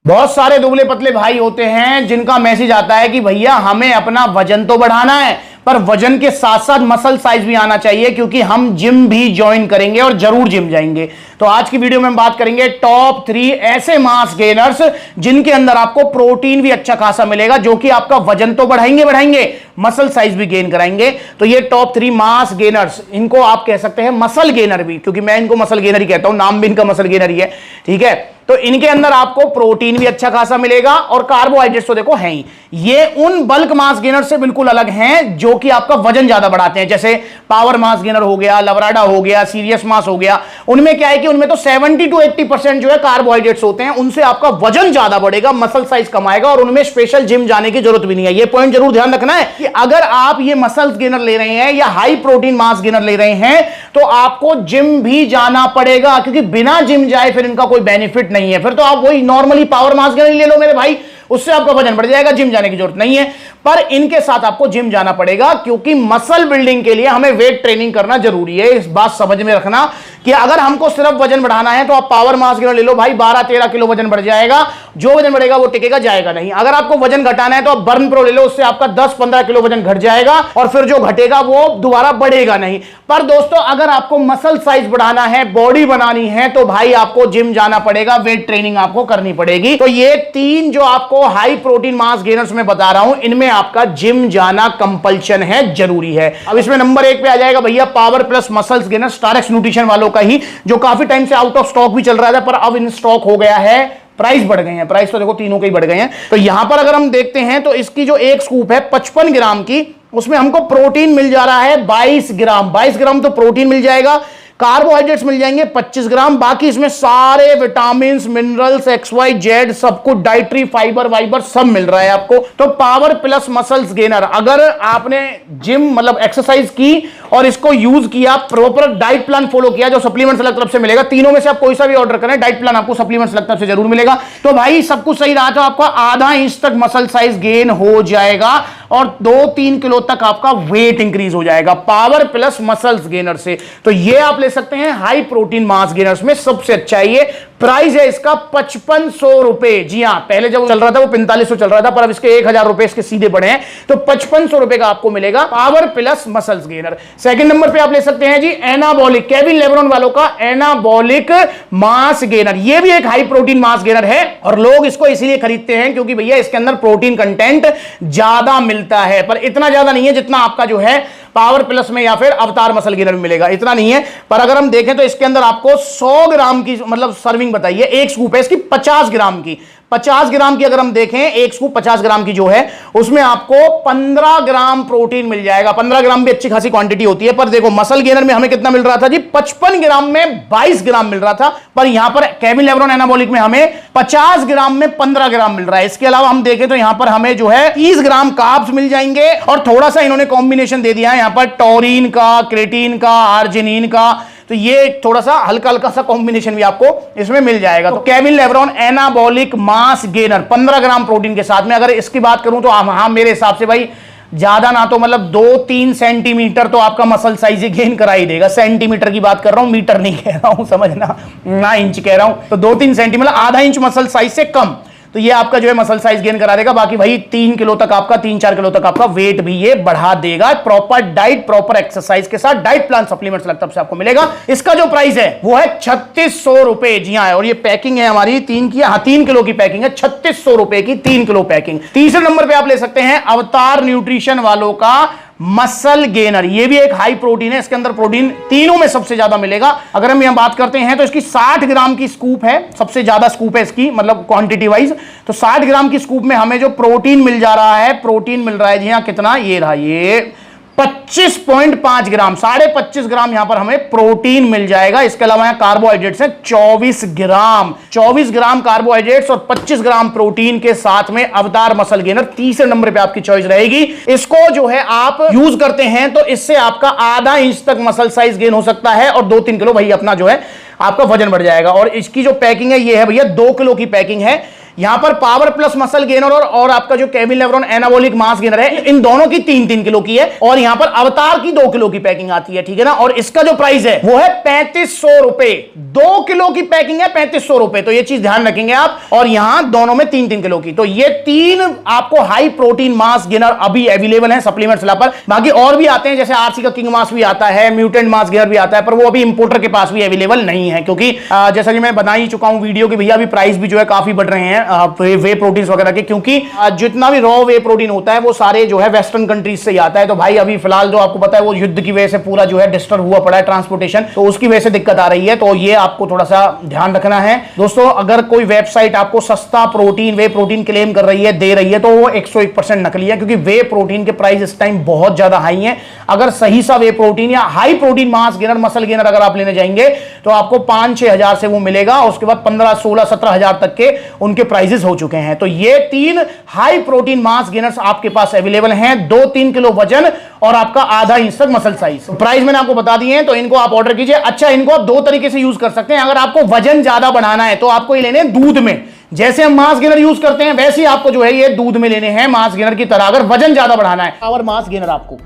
बहुत सारे दुबले पतले भाई होते हैं जिनका मैसेज आता है कि भैया हमें अपना वजन तो बढ़ाना है, पर वजन के साथ साथ मसल साइज भी आना चाहिए, क्योंकि हम जिम भी ज्वाइन करेंगे और जरूर जिम जाएंगे। तो आज की वीडियो में हम बात करेंगे टॉप 3 ऐसे मास गेनर्स जिनके अंदर आपको प्रोटीन भी अच्छा खासा मिलेगा, जो कि आपका वजन तो बढ़ाएंगे मसल साइज भी गेन कराएंगे। तो ये टॉप 3 मास गेनर्स, इनको आप कह सकते हैं मसल गेनर भी, क्योंकि मैं इनको मसल गेनर ही कहता हूं, नाम भी इनका मसल गेनर ही है। ठीक है, तो इनके अंदर आपको प्रोटीन भी अच्छा खासा मिलेगा और कार्बोहाइड्रेट्स तो देखो हैं ही। ये उन बल्क मास गेनर से बिल्कुल अलग हैं जो कि आपका वजन ज्यादा बढ़ाते हैं, जैसे पावर मास गेनर हो गया, लवराडा हो गया, सीरियस मास हो गया। उनमें क्या है कि उनमें तो 70 to 80% जो है कार्बोहाइड्रेट्स होते हैं, उनसे आपका वजन ज्यादा बढ़ेगा, मसल साइज कम आएगा और उनमें स्पेशल जिम जाने की जरूरत भी नहीं है। ये पॉइंट जरूर ध्यान रखना है कि अगर आप ये मसल्स गेनर ले रहे हैं या हाई प्रोटीन मास गेनर ले रहे हैं तो आपको जिम भी जाना पड़ेगा, क्योंकि बिना जिम जाए फिर इनका कोई बेनिफिट नहीं है। फिर तो आप वही नॉर्मली पावर मास गेनर ले लो मेरे भाई, उससे आपका वजन बढ़ जाएगा, जिम जाने की जरूरत नहीं है। पर इनके साथ आपको जिम जाना पड़ेगा, क्योंकि मसल बिल्डिंग के लिए हमें वेट ट्रेनिंग करना जरूरी है। इस बात समझ में रखना कि अगर हमको सिर्फ वजन बढ़ाना है तो आप पावर मास गेनर ले लो भाई, 12-13 किलो वजन बढ़ जाएगा, जो वजन बढ़ेगा वो टिकेगा जाएगा नहीं। अगर आपको वजन घटाना है तो आप बर्न प्रो ले लो, उससे आपका 10-15 किलो वजन घट जाएगा और फिर जो घटेगा वो दोबारा बढ़ेगा नहीं। पर दोस्तों, अगर आपको मसल साइज बढ़ाना है, बॉडी बनानी है, तो भाई आपको जिम जाना पड़ेगा, वेट ट्रेनिंग आपको करनी पड़ेगी। तो ये 3 जो आपको हाई प्रोटीन मास गेनर्स में बता रहा हूं, इनमें आपका जिम जाना कंपल्शन है, जरूरी है। अब इसमें नंबर 1 पे आ जाएगा भैया power plus muscles gainer, Starx nutrition वालों का ही, जो काफी टाइम से आउट ऑफ स्टॉक भी चल रहा था, पर अब इन स्टॉक हो गया है। प्राइस बढ़ गए हैं, प्राइस तो देखो तीनों के ही बढ़ गए हैं। तो यहां पर अगर हम देखते हैं तो इसकी जो एक स्कूप है 55 ग्राम की, उसमें हमको प्रोटीन मिल जा रहा है 22 ग्राम। 22 ग्राम तो प्रोटीन मिल जाएगा, कार्बोहाइड्रेट्स मिल जाएंगे 25 ग्राम, बाकी इसमें सारे विटामिन मिनरल्स XYZ सब कुछ, डाइटरी फाइबर वाइबर सब मिल रहा है आपको। तो पावर प्लस मसल्स गेनर, अगर आपने जिम मतलब एक्सरसाइज की और इसको यूज किया, प्रॉपर डाइट प्लान फॉलो किया, जो सप्लीमेंट्स अलग तरफ से मिलेगा, तीनों में से आप कोई सा भी ऑर्डर करें, डाइट प्लान आपको सप्लीमेंट्स अलग तरफ से जरूर मिलेगा। तो भाई सब कुछ सही रहा तो आपका आधा इंच तक मसल साइज गेन हो जाएगा और 2-3 किलो तक आपका वेट इंक्रीज हो जाएगा पावर प्लस मसल्स गेनर से। तो ये आप ले सकते हैं हाई प्रोटीन मास गेनर्स में, सबसे अच्छा ये प्राइस है इसका 5500 रुपए। जी हां, पहले जब चल रहा था वो 4500 चल रहा था, पर अब इसके 1000 रुपए इसके सीधे पड़े हैं, तो 5500 रुपए का आपको मिलेगा power plus muscles gainer. Second number पे आप ले सकते हैं जी एनाबॉलिक, केविन लेब्रॉन वालों का एनाबॉलिक मास गेनर। ये भी एक हाई प्रोटीन मास गेनर है और लोग इसको इसीलिए खरीदते हैं क्योंकि भैया इसके अंदर प्रोटीन कंटेंट ज्यादा मिलता है, पर इतना ज्यादा नहीं है जितना आपका जो है पावर प्लस में या फिर अवतार मसल गेनर में मिलेगा, इतना नहीं है। पर अगर हम देखें तो इसके अंदर आपको 100 ग्राम की मतलब सर्विंग बताइए, एक स्कूप है इसकी 50 ग्राम की। 50 ग्राम की अगर हम देखें, एक स्कूप 50 ग्राम की जो है, उसमें आपको 15 ग्राम प्रोटीन मिल जाएगा। 15 ग्राम भी अच्छी खासी क्वांटिटी होती है, पर देखो मसल गेनर में हमें कितना मिल रहा था जी, 55 ग्राम में 22 ग्राम मिल रहा था, पर यहां पर केविन लेब्रॉन एनाबॉलिक में हमें 50 ग्राम में 15 ग्राम मिल रहा है। इसके अलावा हम देखें तो यहां पर हमें जो है 30 ग्राम कार्ब्स मिल जाएंगे और थोड़ा सा इन्होंने कॉम्बिनेशन दे दिया है यहां पर टॉरिन का, क्रेटीन का, आर्जिनिन का, तो ये थोड़ा सा हल्का हल्का सा कॉम्बिनेशन भी आपको इसमें मिल जाएगा। तो Kevin LeBron anabolic mass gainer 15 gram protein के साथ में, अगर इसकी बात करूं तो हाँ मेरे हिसाब से भाई ज्यादा ना तो मतलब 2-3 सेंटीमीटर तो आपका मसल साइज गेन करा ही देगा। सेंटीमीटर की बात कर रहा हूं, मीटर नहीं कह रहा हूं, समझना ना, इंच कह रहा हूं। तो 2-3 सेंटीमीटर, आधा इंच मसल साइज से कम, तो ये आपका जो है मसल साइज गेन करा देगा। बाकी भाई 3 किलो तक आपका, 3-4 किलो तक आपका वेट भी ये बढ़ा देगा, प्रॉपर डाइट प्रॉपर एक्सरसाइज के साथ। डाइट प्लान सप्लीमेंट्स अलग तरफ से आपको मिलेगा। इसका जो प्राइस है वो है 3600 रुपए। जी हाँ, और ये पैकिंग है हमारी 3 की, हाँ 3 किलो की पैकिंग है, 3600 रुपए की 3 किलो पैकिंग। तीसरे नंबर पे आप ले सकते हैं अवतार न्यूट्रिशन वालों का मसल गेनर। ये भी एक हाई प्रोटीन है, इसके अंदर प्रोटीन तीनों में सबसे ज्यादा मिलेगा। अगर हम यहां बात करते हैं तो इसकी 60 ग्राम की स्कूप है, सबसे ज्यादा स्कूप है इसकी मतलब क्वांटिटी वाइज। तो 60 ग्राम की स्कूप में हमें जो प्रोटीन मिल जा रहा है, प्रोटीन मिल रहा है जी हाँ, कितना, ये रहा, ये 25.5 ग्राम, 25.5 ग्राम यहां पर हमें प्रोटीन मिल जाएगा। इसके अलावा यहां कार्बोहाइड्रेट्स है 24 ग्राम, 24 ग्राम कार्बोहाइड्रेट्स और 25 ग्राम प्रोटीन के साथ में अवतार मसल गेनर तीसरे नंबर पे आपकी चॉइस रहेगी। इसको जो है आप यूज करते हैं तो इससे आपका आधा इंच तक मसल साइज गेन हो सकता है और 2-3 किलो भाई अपना जो है आपका वजन बढ़ जाएगा। और इसकी जो पैकिंग है ये है भैया 2 किलो की पैकिंग है। यहां पर पावर प्लस मसल गेनर और आपका जो Kevin LeBron anabolic mass gainer है, इन दोनों की 3-3 किलो की है, और यहां पर अवतार की 2 किलो की पैकिंग आती है, ठीक है ना। और इसका जो प्राइस है वो है 3500 रुपए। 2 किलो की पैकिंग है 3500 रुपए, तो ये चीज ध्यान रखेंगे आप। और यहां दोनों में 3-3 किलो की, तो ये 3 आपको हाई प्रोटीन मास गेनर अभी अवेलेबल है सप्लीमेंट्स पर। बाकी और भी आते हैं, जैसे आरसी का किंग मास भी आता है, म्यूटेंट मास गेनर भी आता है, पर वो अभी इंपोर्टर के पास भी अवेलेबल नहीं है, क्योंकि जैसा कि मैं बता ही चुका हूं वीडियो की, भैया अभी प्राइस भी जो है काफी बढ़ रहे हैं वे प्रोटीन वगैरह के, क्योंकि जितना भी रॉ वे प्रोटीन होता है वो सारे जो है वेस्टर्न कंट्रीज से ही आता है। तो भाई अभी फिलहाल जो आपको पता है वो युद्ध की वजह से पूरा जो है डिस्टर्ब हुआ पड़ा है ट्रांसपोर्टेशन, तो उसकी वजह से दिक्कत आ रही है, तो ये आपको थोड़ा सा ध्यान रखना है दोस्तों। अगर कोई वेबसाइट आपको सस्ता प्रोटीन वे प्रोटीन क्लेम कर रही है, दे रही है, तो वो 101% नकली है, क्योंकि वे प्रोटीन के प्राइस इस टाइम बहुत ज्यादा हाई है। अगर सही सा वे प्रोटीन या high protein mass gainer muscle gainer अगर आप लेने जाएंगे तो आपको 5-6 हजार से वो मिलेगा, उसके बाद 15-16-17 हजार तक के उनके प्राइसेस हो चुके हैं। तो ये 3 हाई प्रोटीन मास गेनर्स आपके पास अवेलेबल हैं, 2-3 किलो वजन और आपका आधा इंच तक मसल साइज। प्राइस मैंने आपको बता दिए हैं, तो इनको आप ऑर्डर कीजिए। अच्छा, इनको आप 2 तरीके से यूज कर सकते हैं। अगर आपको वजन ज्यादा बढ़ाना है तो आपको ये लेने हैं दूध में, जैसे हम मास गेनर यूज करते हैं वैसे ही आपको जो है ये दूध में लेने हैं मास गेनर की तरह, अगर वजन ज्यादा बढ़ाना है। पावर मास गेनर आपको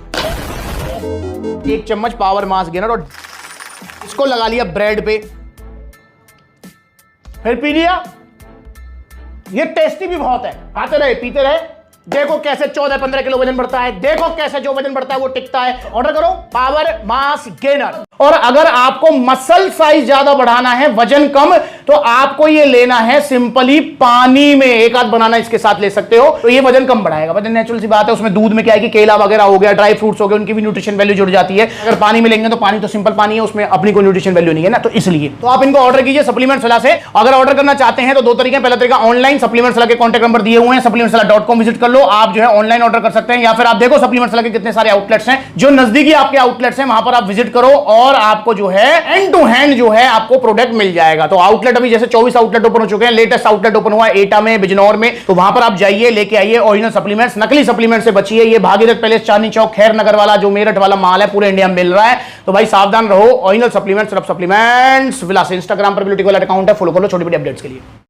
1 चम्मच पावर मास गेनर, और इसको लगा लिया ब्रेड पे, फिर पी लिया। ये टेस्टी भी बहुत है, खाते रहे पीते रहे। देखो कैसे 14-15 किलो वजन बढ़ता है, देखो कैसे जो वजन बढ़ता है वो टिकता है। ऑर्डर करो पावर मास गेनर। और अगर आपको मसल साइज ज्यादा बढ़ाना है, वजन कम, तो आपको ये लेना है सिंपली पानी में, एक आध बनाना इसके साथ ले सकते हो, तो ये वजन कम बढ़ाएगा। वजन नेचुरल सी बात है, उसमें दूध में क्या है कि केला वगैरह हो गया, ड्राई फ्रूट्स हो गए, उनकी भी न्यूट्रिशन वैल्यू जुड़ जाती है। अगर पानी में लेंगे तो पानी तो सिंपल पानी है, उसमें अपनी कोई न्यूट्रिशन वैल्यू नहीं है ना, तो इसलिए तो आप इनको ऑर्डर कीजिए सप्लीमेंट्स वाला से। अगर ऑर्डर करना चाहते हैं तो 2 तरीके, पहला तरीका ऑनलाइन, सप्लीमेंट्स वाला के कॉन्टैक्ट नंबर दिए हुए हैं, supplementswala.com विजिट कर लो, आप जो है ऑनलाइन ऑर्डर कर सकते हैं, या फिर आप देखो सप्लीमेंट्स वाला के कितने सारे आउटलेट्स हैं, जो नजदीकी आपके आउटलेट्स हैं वहां पर आप विजिट करो, और आपको जो है एंड टू हैंड जो है आपको प्रोडक्ट मिल जाएगा। तो आउटलेट अभी जैसे 24 आउटलेट ओपन हो चुके हैं, लेटेस्ट आउटलेट ओपन हुआ एटा में, बिजनौर में, तो वहां पर आप जाइए, लेके आइए ओरिजिनल सप्लीमेंट्स, नकली सप्लीमेंट से बचिए। ये भागीरथ पैलेस, चांदनी चौक, खैर नगर वाला जो मेरठ वाला माल है पूरे इंडिया में मिल रहा है, तो भाई सावधान रहो। ओरिजिनल सप्लीमेंट्स, सिर्फ सप्लीमेंट्स विलास। इंस्टाग्राम पर ब्यूटी वाला अकाउंट है, फॉलो कर लो छोटी बड़ी अपडेट्स के लिए।